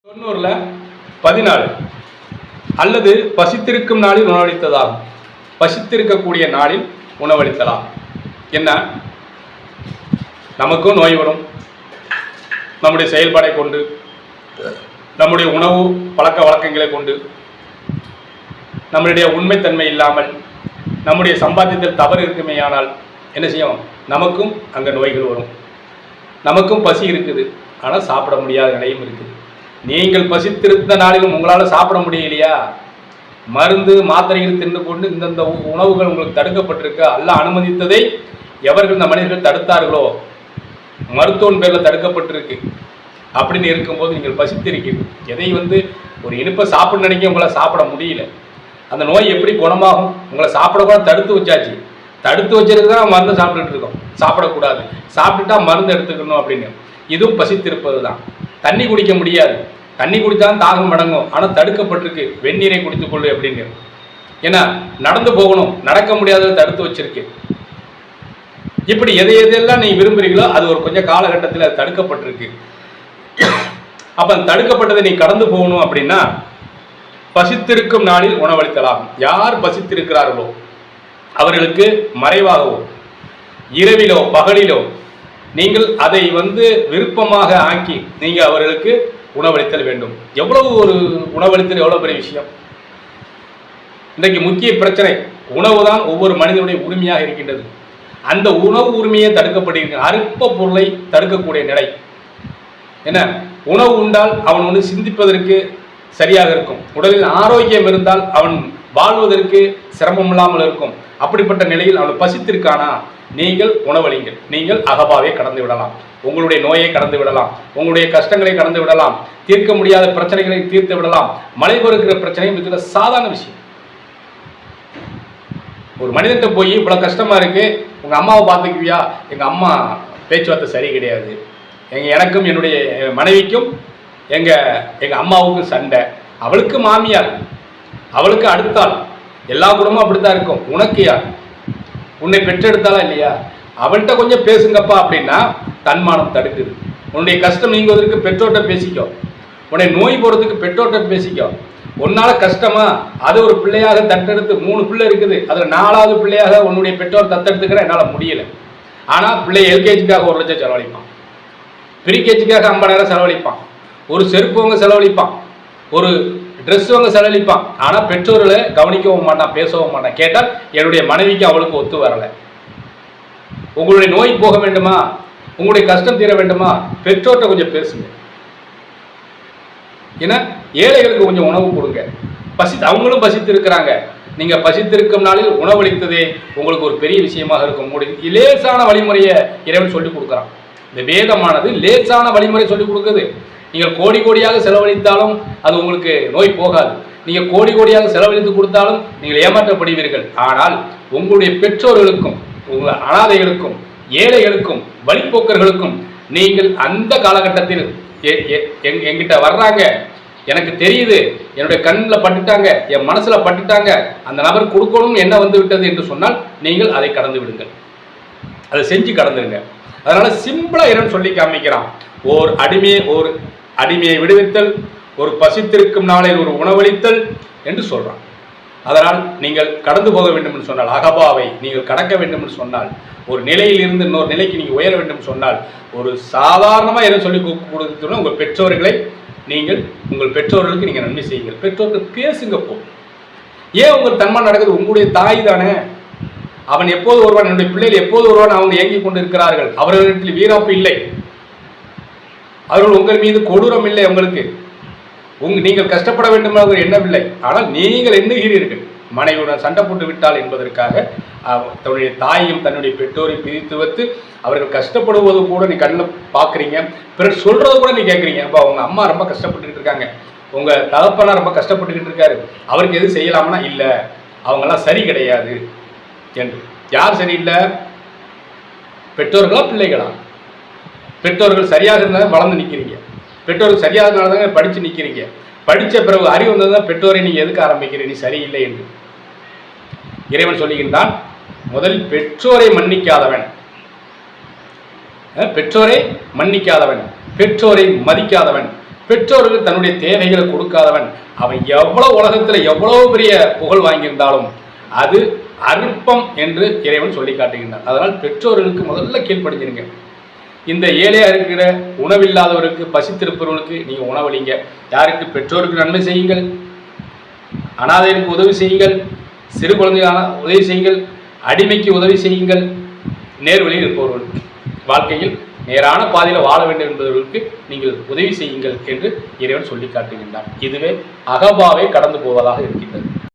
90ல் 14 அல்லது பசித்திருக்கும் நாளில் உணவளித்ததாகும். பசித்திருக்கக்கூடிய நாளில் உணவளித்தலாம். என்ன, நமக்கும் நோய் வரும். நம்முடைய செயல்பாடை கொண்டு, நம்முடைய உணவு பழக்க வழக்கங்களை கொண்டு, நம்மளுடைய உண்மைத்தன்மை இல்லாமல் நம்முடைய சம்பாத்தியத்தில் தவறு இருக்குமேயானால் என்ன செய்யும்? நமக்கும் அங்கே நோய்கள் வரும். நமக்கும் பசி இருக்குது, ஆனால் சாப்பிட முடியாத நிலையும் இருக்குது. நீங்கள் பசித்திருந்த நாளிலும் உங்களால் சாப்பிட முடியலையா? மருந்து மாத்திரைகள் தின்று கொண்டு இந்தந்த உணவுகள் உங்களுக்கு தடுக்கப்பட்டிருக்க, அல்லாஹ் அனுமதித்ததை எவர்கள் இந்த மனிதர்கள் தடுத்தார்களோ, மருத்துவன் பேரில் தடுக்கப்பட்டிருக்கு அப்படின்னு இருக்கும்போது நீங்கள் பசித்திருக்கீங்க. எதை ஒரு இனிப்பை சாப்பிட நினைக்க உங்களால் சாப்பிட முடியல. அந்த நோய் எப்படி குணமாகும்? உங்களை சாப்பிடக்கூட தடுத்து வச்சாச்சு. தடுத்து வச்சிருக்கு தான் மருந்து சாப்பிட்டுட்டு இருக்கோம். சாப்பிடக்கூடாது, சாப்பிட்டுட்டா மருந்து எடுத்துக்கணும் அப்படின்னு. இதுவும் பசித்திருப்பது தான். தண்ணி குடிக்க முடியாது, தண்ணி குடித்தாலும் தாகம் அடங்கும், ஆனால் தடுக்கப்பட்டிருக்கு. வெந்நீரை குடித்துக்கொள்ளு அப்படின்னு. ஏன்னா நடந்து போகணும், நடக்க முடியாததை தடுத்து வச்சிருக்கு. இப்படி எதையெல்லாம் நீ விரும்புறீங்களோ அது ஒரு கொஞ்சம் காலகட்டத்தில் அது தடுக்கப்பட்டிருக்கு. அப்ப தடுக்கப்பட்டதை நீ கடந்து போகணும் அப்படின்னா பசித்திருக்கும் நாளில் உணவளித்தலாம். யார் பசித்திருக்கிறார்களோ அவர்களுக்கு மறைவாகவோ இரவிலோ பகலிலோ நீங்கள் அதை விருப்பமாக ஆக்கி நீங்க அவர்களுக்கு உணவளித்தல் வேண்டும். எவ்வளவு ஒரு உணவளித்தல் எவ்வளவு பெரிய விஷயம். இன்றைக்கு முக்கிய பிரச்சனை உணவு தான் ஒவ்வொரு மனிதனுடைய உரிமையாக இருக்கின்றது. அந்த உணவு உரிமையை தடுக்கப்படுகின்ற அற்ப பொருளை தடுக்கக்கூடிய நிலை என்ன? உணவு உண்டால் அவன் சிந்திப்பதற்கு சரியாக இருக்கும். உடலில் ஆரோக்கியம் இருந்தால் அவன் வாழ்வதற்கு சிரமம் இல்லாமல் இருக்கும். அப்படிப்பட்ட நிலையில் அவன் பசித்திருக்கானா, நீங்கள் உணவளிங்கள். நீங்கள் அகபாவை கடந்து விடலாம், உங்களுடைய நோயை கடந்து விடலாம், உங்களுடைய கஷ்டங்களை கடந்து விடலாம், தீர்க்க முடியாத பிரச்சனைகளை தீர்த்து விடலாம். மழை பொறுக்கிற பிரச்சனை இதுல சாதாரண விஷயம். ஒரு மனிதன்கிட்ட போய் இவ்வளவு கஷ்டமா இருக்கு, உங்க அம்மாவை பார்த்துக்குவியா? எங்க அம்மா பேச்சுவார்த்தை சரி கிடையாது, எனக்கும் என்னுடைய மனைவிக்கும் எங்க அம்மாவுக்கும் சண்டை, அவளுக்கு மாமியார், அவளுக்கு அடுத்தாள், எல்லா குடும்பமும் அப்படித்தான் இருக்கும். உனக்கு யார்? உன்னை பெற்றெடுத்தாளா இல்லையா? அவள்கிட்ட கொஞ்சம் பேசுங்கப்பா அப்படின்னா தன்மானம் தடுக்குது. உன்னுடைய கஷ்டம் நீங்குவதற்கு பெற்றோர்கிட்ட பேசிக்கோ, உன்னை நோய் போறதுக்கு பெற்றோர்கிட்ட பேசிக்கோ. உன்னால கஷ்டமா? அது ஒரு பிள்ளையாக தத்தெடுத்து 3 பிள்ளை இருக்குது, அதுல 4வது பிள்ளையாக உன்னுடைய பெற்றோர் தத்தெடுத்துக்கிற என்னால முடியல. ஆனா பிள்ளை எல்கேஜிக்காக 1 லட்சம் செலவழிப்பான், ப்ரீகேஜிக்காக 50,000 செலவழிப்பான், ஒரு செருப்பு வாங்க செலவழிப்பான், ஒரு ட்ரெஸ் வாங்க செலவழிப்பான். ஆனா பெற்றோர்களை கவனிக்கவும் மாட்டான், பேசவும் மாட்டான். கேட்டால் என்னுடைய மனைவிக்கு அவளுக்கு ஒத்து வரல. உங்களுடைய நோய் போக வேண்டுமா, உங்களுடைய கஷ்டம் தீர வேண்டுமா, பெற்றோர்கிட்ட கொஞ்சம் பேசுங்க. ஏன்னா ஏழைகளுக்கு கொஞ்சம் உணவு கொடுங்க. அவங்களும் பசித்து இருக்கிறாங்க. நீங்க பசித்திருக்கும் நாளில் உணவளித்ததே உங்களுக்கு ஒரு பெரிய விஷயமாக இருக்கும். உங்களுடைய லேசான வழிமுறையை இறைவன் சொல்லிக் கொடுக்குறான். இந்த வேதமானது லேசான வழிமுறை சொல்லிக் கொடுக்குது. நீங்கள் கோடி கோடியாக செலவழித்தாலும் அது உங்களுக்கு நோய் போகாது. நீங்க கோடி கோடியாக செலவழித்து கொடுத்தாலும் நீங்கள் ஏமாற்றப்படுவீர்கள். ஆனால் உங்களுடைய பெற்றோர்களுக்கும், உங்கள் அனாதைகளுக்கும், ஏழைகளுக்கும், வழிப்போக்கர்களுக்கும் நீங்கள் அந்த காலகட்டத்தில் என்கிட்ட வர்றாங்க, எனக்கு தெரியுது, என்னுடைய கண்ணில் பட்டுட்டாங்க, என் மனசுல பட்டுட்டாங்க, அந்த நபர் கொடுக்கணும் என்ன விட்டது என்று சொன்னால் நீங்கள் அதை கடந்து விடுங்கள், அதை செஞ்சு கடந்துருங்க. அதனால சிம்பிளா இறைவன் சொல்லி காமிக்கிறான். ஓர் அடிமையை விடுவித்தல், ஒரு பசித்திருக்கும் நாளில் ஒரு உணவளித்தல் என்று சொல்றான். அதனால் நீங்கள் கடந்து போக வேண்டும் என்று சொன்னால், அகபாவை நீங்கள் கடக்க வேண்டும் என்று சொன்னால், ஒரு நிலையில் இருந்து இன்னொரு நிலைக்கு நீங்க உயர வேண்டும் சொன்னால், ஒரு சாதாரணமா எதை சொல்லி கொடுத்தோம்னா உங்கள் பெற்றோர்களை நீங்கள் உங்கள் பெற்றோர்களுக்கு நீங்க நன்மை செய்யுங்கள். பெற்றோர்கள் பேசுங்க. ஏன் உங்கள் தன்மானம் நடக்குது? உங்களுடைய தாய் தானே. அவன் எப்போது வருவான், என்னுடைய பிள்ளைகள் எப்போது வருவான் அவங்க ஏங்கிக் கொண்டு இருக்கிறார்கள். அவர்களிடத்தில் வீராப்பு இல்லை, அவர்கள் உங்கள் மீது கொடூரம் இல்லை. உங்களுக்கு நீங்கள் கஷ்டப்பட வேண்டும் என்ற எண்ணம் இல்லை. ஆனால் நீங்கள் எண்ணுகிறீர்கள், மனைவியுடன் சண்டை போட்டு விட்டால் என்பதற்காக தன்னுடைய தாயையும் தன்னுடைய பெற்றோரை பிரித்து வைத்து அவர்கள் கஷ்டப்படுவது கூட நீ கண்ணில் பார்க்குறீங்க, பிறகு சொல்றது கூட நீ கேட்குறீங்க. அப்போ அவங்க அம்மா ரொம்ப கஷ்டப்பட்டுக்கிட்டு இருக்காங்க, உங்க தகப்பனா ரொம்ப கஷ்டப்பட்டுக்கிட்டு இருக்காரு, அவருக்கு எது செய்யலாம்னா இல்லை, அவங்கெல்லாம் சரி கிடையாது என்று. யார் சரியில்லை? பெற்றோர்களா பிள்ளைகளா? பெற்றோர்கள் சரியாக இருந்தால் வளர்ந்து நிற்கிறீங்க, பெற்றோர்கள் சரியாக இருந்தால்தாங்க படித்து நிற்கிறீங்க. படித்த பிறகு அறிவு வந்ததுதான் பெற்றோரை நீ எதுக்கு ஆரம்பிக்கிறீ, நீ சரியில்லை என்று இறைவன் சொல்லுகின்றான். முதலில் பெற்றோரை மன்னிக்காதவன், பெற்றோரை மதிக்காதவன், பெற்றோர்கள் தன்னுடைய தேவைகளை கொடுக்காதவன் அவன் எவ்வளவு உலகத்துல எவ்வளவு பெரிய புகழ் வாங்கியிருந்தாலும் அது அற்பம் என்று இறைவன் சொல்லி காட்டுகின்றான். அதனால் பெற்றோர்களுக்கு முதல்ல கீழ்ப்படிஞ்சிருங்க. இந்த ஏழையா இருக்கிற உணவில்லாதவருக்கு பசித்திருப்பவர்களுக்கு நீங்க உணவளிங்க. யாருக்கு? பெற்றோருக்கு நன்மை செய்யுங்கள், அனாதைக்கு உதவி செய்யுங்கள், சிறு குழந்தையான உதவி செய்யுங்கள், அடிமைக்கு உதவி செய்யுங்கள், நேர்வழியில் இருப்பவர்கள் வாழ்க்கையில் நேரான பாதையில் வாழ வேண்டும் என்பவர்களுக்கு நீங்கள் உதவி செய்யுங்கள் என்று இறைவன் சொல்லி காட்டுகின்றான். இதுவே அகபாவை கடந்து போவதாக இருக்கின்றது.